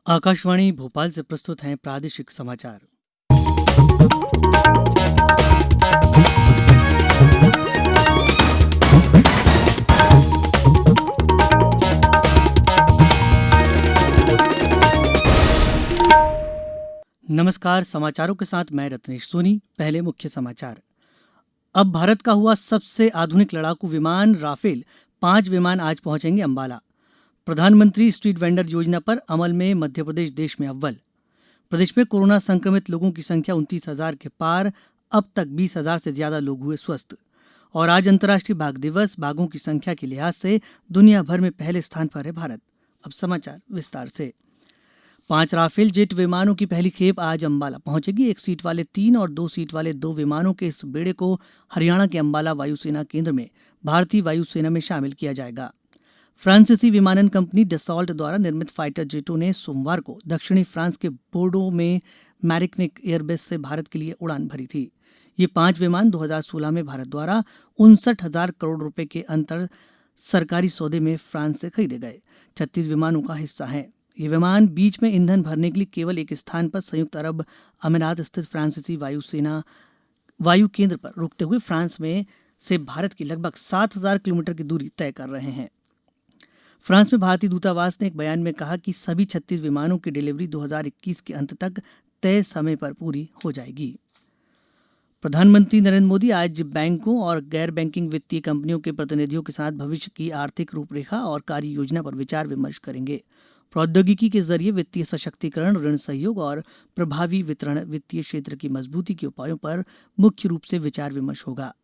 आकाशवाणी भोपाल से प्रस्तुत हैं प्रादेशिक समाचार। नमस्कार, समाचारों के साथ मैं रत्नेश सोनी। पहले मुख्य समाचार। अब भारत का हुआ सबसे आधुनिक लड़ाकू विमान राफेल 5 विमान आज पहुंचेंगे अंबाला। प्रधानमंत्री स्ट्रीट वेंडर योजना पर अमल में मध्यप्रदेश देश में अव्वल। प्रदेश में कोरोना संक्रमित लोगों की संख्या 29,000 के पार। अब तक 20,000 से ज्यादा लोग हुए स्वस्थ। और आज अंतर्राष्ट्रीय बाघ दिवस। बाघों की संख्या के लिहाज से दुनिया भर में पहले स्थान पर है भारत। अब समाचार विस्तार से। 5 राफेल जेट विमानों की पहली खेप आज अंबाला पहुंचेगी। 1 सीट वाले 3 और 2 सीट वाले 2 विमानों के इस बेड़े को हरियाणा के अंबाला वायुसेना केंद्र में भारतीय वायुसेना में शामिल किया जाएगा। फ्रांसीसी विमानन कंपनी डसॉल्ट द्वारा निर्मित फाइटर जेटों ने सोमवार को दक्षिणी फ्रांस के बोर्डो में मैरिग्नैक एयरबेस से भारत के लिए उड़ान भरी थी। ये 5 विमान 2016 में भारत द्वारा 59,000 करोड़ रुपए के अंतर सरकारी सौदे में फ्रांस से खरीदे गए 36 विमानों का हिस्सा हैं। ये विमान बीच में ईंधन भरने के लिए केवल एक स्थान पर संयुक्त अरब अमीरात स्थित फ्रांसीसी वायुसेना वायु केंद्र पर रुकते हुए फ्रांस में से भारत की लगभग 7,000 किलोमीटर की दूरी तय कर रहे हैं। फ्रांस में भारतीय दूतावास ने एक बयान में कहा कि सभी 36 विमानों की डिलीवरी 2021 के अंत तक तय समय पर पूरी हो जाएगी। प्रधानमंत्री नरेंद्र मोदी आज बैंकों और गैर बैंकिंग वित्तीय कंपनियों के प्रतिनिधियों के साथ भविष्य की आर्थिक रूपरेखा और कार्य योजना पर विचार विमर्श करेंगे। प्रौद्योगिकी के जरिए वित्तीय सशक्तिकरण, ऋण सहयोग और प्रभावी वितरण, वित्तीय क्षेत्र की मजबूती के उपायों पर मुख्य रूप से विचार विमर्श होगा।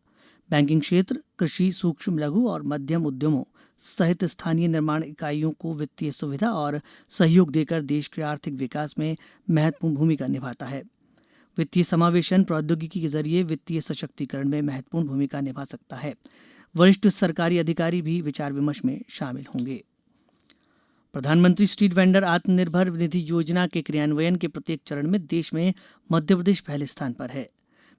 बैंकिंग क्षेत्र, कृषि, सूक्ष्म लघु और मध्यम उद्यमों सहित स्थानीय निर्माण इकाइयों को वित्तीय सुविधा और सहयोग देकर देश के आर्थिक विकास में महत्वपूर्ण भूमिका निभाता है। वित्तीय समावेशन प्रौद्योगिकी के जरिए वित्तीय सशक्तिकरण में महत्वपूर्ण भूमिका निभा सकता है। वरिष्ठ सरकारी अधिकारी भी विचार विमर्श में शामिल होंगे। प्रधानमंत्री स्ट्रीट वेंडर आत्मनिर्भर निधि योजना के क्रियान्वयन के प्रत्येक चरण में देश में मध्यप्रदेश पहले स्थान पर है।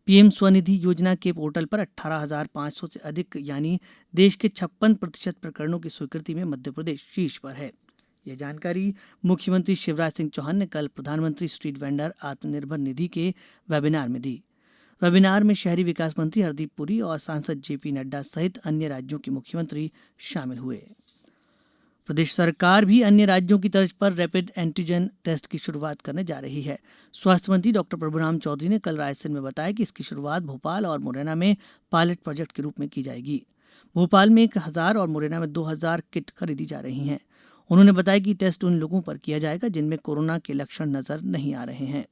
पीएम स्वनिधि योजना के पोर्टल पर 18,500 से अधिक यानी देश के 56% प्रकरणों की स्वीकृति में मध्यप्रदेश शीर्ष पर है। यह जानकारी मुख्यमंत्री शिवराज सिंह चौहान ने कल प्रधानमंत्री स्ट्रीट वेंडर आत्मनिर्भर निधि के वेबिनार में दी। वेबिनार में शहरी विकास मंत्री हरदीप पुरी और सांसद जेपी नड्डा सहित अन्य राज्यों के मुख्यमंत्री शामिल हुए। प्रदेश सरकार भी अन्य राज्यों की तर्ज पर रैपिड एंटीजन टेस्ट की शुरुआत करने जा रही है। स्वास्थ्य मंत्री डॉक्टर प्रभुराम चौधरी ने कल रायसेन में बताया कि इसकी शुरुआत भोपाल और मुरैना में पायलट प्रोजेक्ट के रूप में की जाएगी। भोपाल में 1,000 और मुरैना में 2,000 किट खरीदी जा रही हैं। उन्होंने बताया कि टेस्ट उन लोगों पर किया जाएगा जिनमें कोरोना के लक्षण नजर नहीं आ रहे हैं।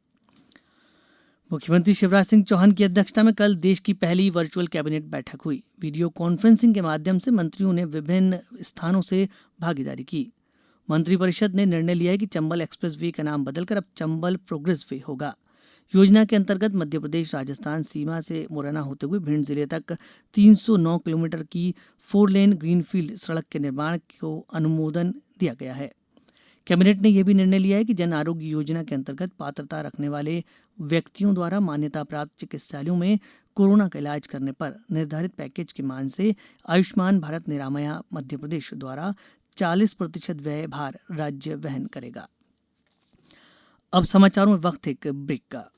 मुख्यमंत्री शिवराज सिंह चौहान की अध्यक्षता में कल देश की पहली वर्चुअल कैबिनेट बैठक हुई। वीडियो कॉन्फ्रेंसिंग के माध्यम से मंत्रियों ने विभिन्न स्थानों से भागीदारी की। मंत्रिपरिषद ने निर्णय लिया है कि चंबल एक्सप्रेस वे का नाम बदलकर अब चंबल प्रोग्रेस वे होगा। योजना के अंतर्गत मध्यप्रदेश राजस्थान सीमा से मुरैना होते हुए भिंड जिले तक 309 किलोमीटर की 4 लेन ग्रीनफील्ड सड़क के निर्माण को अनुमोदन दिया गया है। कैबिनेट ने यह भी निर्णय लिया है कि जन आरोग्य योजना के अंतर्गत पात्रता रखने वाले व्यक्तियों द्वारा मान्यता प्राप्त चिकित्सालयों में कोरोना का इलाज करने पर निर्धारित पैकेज के मान से आयुष्मान भारत निरामया मध्यप्रदेश द्वारा 40% व्यय भार राज्य वहन करेगा। अब समाचारों में वक्त एक ब्रेक का।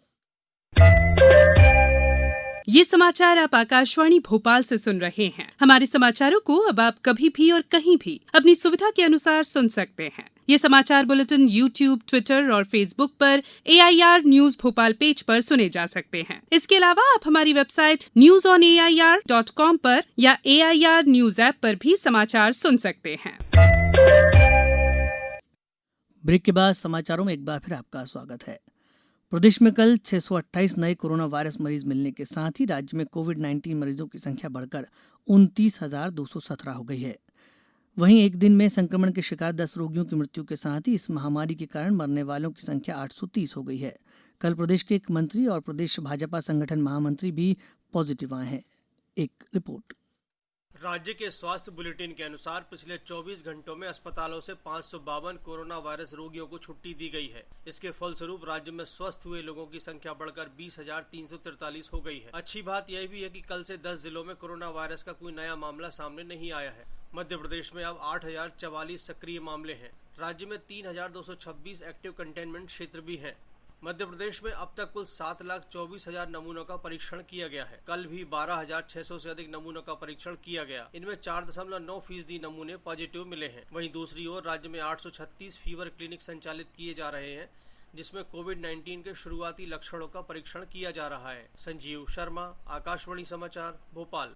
ये समाचार आप आकाशवाणी भोपाल से सुन रहे हैं। हमारे समाचारों को अब आप कभी भी और कहीं भी अपनी सुविधा के अनुसार सुन सकते हैं। ये समाचार बुलेटिन YouTube, ट्विटर और फेसबुक पर AIR न्यूज भोपाल पेज पर सुने जा सकते हैं। इसके अलावा आप हमारी वेबसाइट newsonair.com पर या AIR न्यूज ऐप पर भी समाचार सुन सकते हैं। ब्रेक के बाद समाचारों में एक बार फिर आपका स्वागत है। प्रदेश में कल 628 नए कोरोना वायरस मरीज मिलने के साथ ही राज्य में कोविड-19 मरीजों की संख्या बढ़कर 29,217 हो गई है। वहीं एक दिन में संक्रमण के शिकार 10 रोगियों की मृत्यु के साथ ही इस महामारी के कारण मरने वालों की संख्या 830 हो गई है। कल प्रदेश के एक मंत्री और प्रदेश भाजपा संगठन महामंत्री भी पॉजिटिव आए हैं। एक रिपोर्ट। राज्य के स्वास्थ्य बुलेटिन के अनुसार पिछले 24 घंटों में अस्पतालों से 552 कोरोना वायरस रोगियों को छुट्टी दी गई है। इसके फलस्वरूप राज्य में स्वस्थ हुए लोगों की संख्या बढ़कर 20,343 हो गई है। अच्छी बात यह भी है कि कल से 10 जिलों में कोरोना वायरस का कोई नया मामला सामने नहीं आया है। मध्य प्रदेश में अब 8,044 सक्रिय मामले हैं। राज्य में 3,226 एक्टिव कंटेनमेंट क्षेत्र भी हैं। मध्य प्रदेश में अब तक कुल 7,24,000 नमूनों का परीक्षण किया गया है। कल भी 12,600 से अधिक नमूनों का परीक्षण किया गया। इनमें 4.9% नमूने पॉजिटिव मिले हैं। वहीं दूसरी ओर राज्य में 836 फीवर क्लिनिक संचालित किए जा रहे हैं, जिसमें कोविड-19 के शुरुआती लक्षणों का परीक्षण किया जा रहा है। संजीव शर्मा, आकाशवाणी समाचार, भोपाल।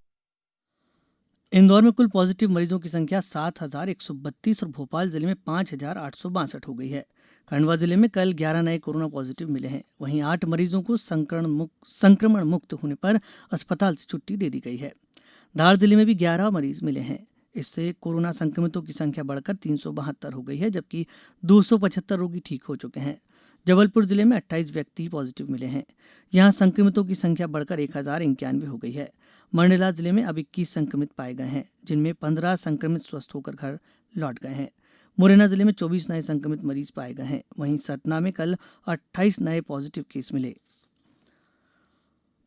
इंदौर में कुल पॉजिटिव मरीजों की संख्या 7,132 और भोपाल जिले में 5,862 हो गई है। खंडवा जिले में कल 11 नए कोरोना पॉजिटिव मिले हैं। वहीं 8 मरीजों को संक्रमण मुक्त होने पर अस्पताल से छुट्टी दे दी गई है। धार जिले में भी 11 मरीज मिले हैं। इससे कोरोना संक्रमितों की संख्या बढ़कर 372 हो गई है, जबकि 275 रोगी ठीक हो चुके हैं। जबलपुर जिले में 28 व्यक्ति पॉजिटिव मिले हैं। यहां संक्रमितों की संख्या बढ़कर 1,091 हो गई है। मंडला जिले में अब 21 संक्रमित पाए गए हैं, जिनमें 15 संक्रमित स्वस्थ होकर घर लौट गए हैं। मुरैना जिले में 24 नए संक्रमित मरीज पाए गए हैं। वहीं सतना में कल 28 नए पॉजिटिव केस मिले।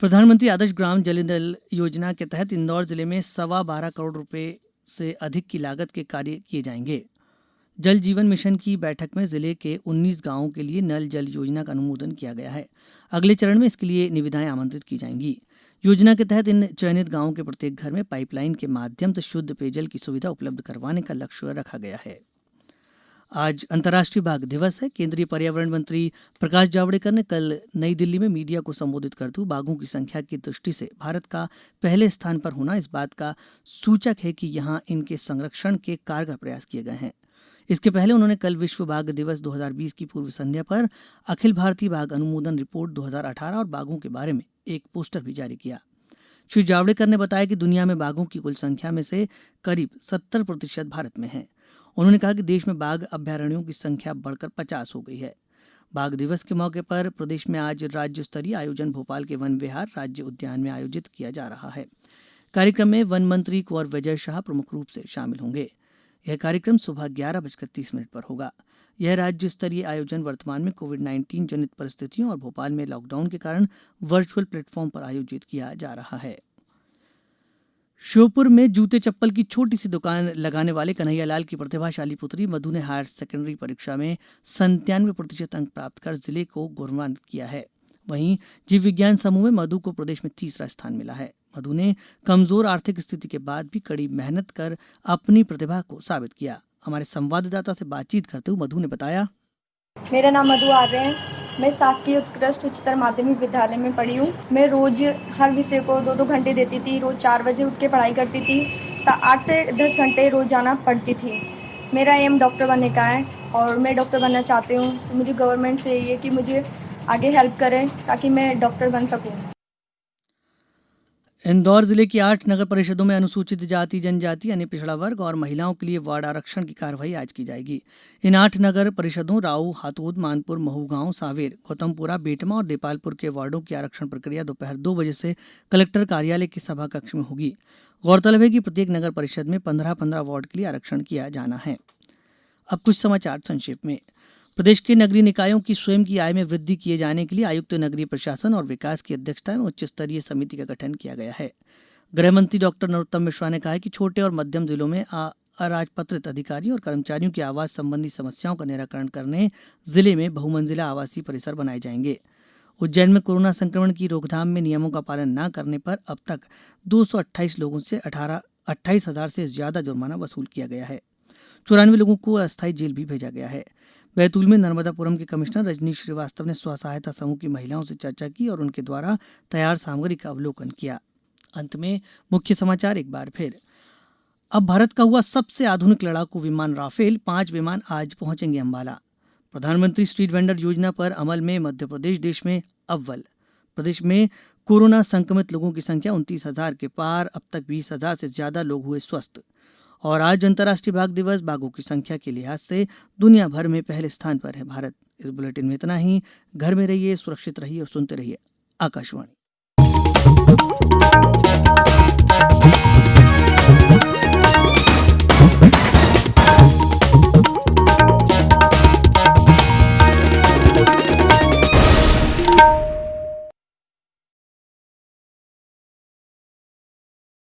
प्रधानमंत्री आदर्श ग्राम जलनल योजना के तहत इंदौर जिले में 12.25 करोड़ रुपए से अधिक की लागत के कार्य किए जाएंगे। जल जीवन मिशन की बैठक में जिले के 19 गांवों के लिए नल जल योजना का अनुमोदन किया गया है। अगले चरण में इसके लिए निविदाएं आमंत्रित की जाएंगी। योजना के तहत इन चयनित गांवों के प्रत्येक घर में पाइपलाइन के माध्यम से शुद्ध पेयजल की सुविधा उपलब्ध करवाने का लक्ष्य रखा गया है। आज अंतर्राष्ट्रीय बाघ दिवस है। केंद्रीय पर्यावरण मंत्री प्रकाश जावड़ेकर ने कल नई दिल्ली में मीडिया को संबोधित करते हुए बाघों की संख्या की दृष्टि से भारत का पहले स्थान पर होना इस बात का सूचक है कि यहां इनके संरक्षण के कारगर प्रयास किए गए हैं। इसके पहले उन्होंने कल विश्व बाघ दिवस 2020 की पूर्व संध्या पर अखिल भारतीय बाघ अनुमोदन रिपोर्ट 2018 और बाघों के बारे में एक पोस्टर भी जारी किया। श्री जावड़ेकर ने बताया कि दुनिया में बाघों की कुल संख्या में से करीब 70% भारत में है। उन्होंने कहा कि देश में बाघ अभयारण्यों की संख्या बढ़कर 50 हो गई है। बाघ दिवस के मौके पर प्रदेश में आज राज्य स्तरीय आयोजन भोपाल के वन विहार राज्य उद्यान में आयोजित किया जा रहा है। कार्यक्रम में वन मंत्री कुंवर विजय शाह प्रमुख रूप से शामिल होंगे। यह कार्यक्रम सुबह 11:30 पर होगा। यह राज्य स्तरीय आयोजन वर्तमान में कोविड-19 जनित परिस्थितियों और भोपाल में लॉकडाउन के कारण वर्चुअल प्लेटफॉर्म पर आयोजित किया जा रहा है। श्योपुर में जूते चप्पल की छोटी सी दुकान लगाने वाले कन्हैयालाल की प्रतिभाशाली पुत्री मधु ने हायर सेकेंडरी परीक्षा में 97% अंक प्राप्त कर जिले को गौरवान्वित किया है। वहीं जीव विज्ञान समूह में मधु को प्रदेश में 3रा स्थान मिला है। मधु ने कमजोर आर्थिक स्थिति के बाद भी कड़ी मेहनत कर अपनी प्रतिभा को साबित किया। हमारे संवाददाता से बातचीत करते हुए मधु ने बताया, मेरा नाम मधु आर्य है। मैं शासकीय उत्कृष्ट उच्चतर माध्यमिक विद्यालय में पढ़ी हूँ। मैं रोज हर विषय को 2-2 घंटे देती थी। रोज 4 बजे उठ के पढ़ाई करती थी। 8 से 10 घंटे रोजाना पढ़ती थी। मेरा एम डॉक्टर बनने का है और मैं डॉक्टर बनना चाहती हूँ। तो मुझे गवर्नमेंट से ये कि मुझे आगे हेल्प करें ताकि मैं डॉक्टर बन सकूँ। इंदौर जिले की 8 नगर परिषदों में अनुसूचित जाति जनजाति यानी पिछड़ा वर्ग और महिलाओं के लिए वार्ड आरक्षण की कार्यवाही आज की जाएगी। इन 8 नगर परिषदों राऊ, हातोद, मानपुर, महूगांव, सांवेर, गौतमपुरा, बेटमा और देपालपुर के वार्डों की आरक्षण प्रक्रिया दोपहर 2 बजे से कलेक्टर कार्यालय के सभा कक्ष में होगी। गौरतलब है कि प्रत्येक नगर परिषद में 15-15 वार्ड के लिए आरक्षण किया जाना है। अब कुछ समाचार संक्षेप में। प्रदेश के नगरीय निकायों की स्वयं की आय में वृद्धि किए जाने के लिए आयुक्त नगरीय प्रशासन और विकास की अध्यक्षता में उच्च स्तरीय समिति का गठन किया गया है। गृह मंत्री डॉक्टर नरोत्तम मिश्रा ने कहा है कि छोटे और मध्यम जिलों में अराजपत्रित अधिकारियों और कर्मचारियों की आवास संबंधी समस्याओं का निराकरण करने जिले में बहुमंजिला आवासीय परिसर बनाए जाएंगे। उज्जैन में कोरोना संक्रमण की रोकथाम में नियमों का पालन न करने पर अब तक 228 लोगों से 28,000 से ज्यादा जुर्माना वसूल किया गया है। 94 लोगों को अस्थायी जेल भी भेजा गया है। बैतूल में नर्मदापुरम के कमिश्नर रजनीश श्रीवास्तव ने स्व सहायता समूह की महिलाओं से चर्चा की और उनके द्वारा तैयार सामग्री का अवलोकन किया। अंत में मुख्य समाचार एक बार फिर। अब भारत का हुआ सबसे आधुनिक लड़ाकू विमान राफेल 5 विमान आज पहुंचेंगे अंबाला। प्रधानमंत्री स्ट्रीट वेंडर योजना पर अमल में मध्य प्रदेश देश में अव्वल। प्रदेश में कोरोना संक्रमित लोगों की संख्या 29,000 के पार। अब तक 20,000 से ज्यादा लोग हुए स्वस्थ। और आज अंतर्राष्ट्रीय बाघ दिवस। बाघों की संख्या के लिहाज से दुनिया भर में पहले स्थान पर है भारत। इस बुलेटिन में इतना ही। घर में रहिए, सुरक्षित रहिए और सुनते रहिए आकाशवाणी।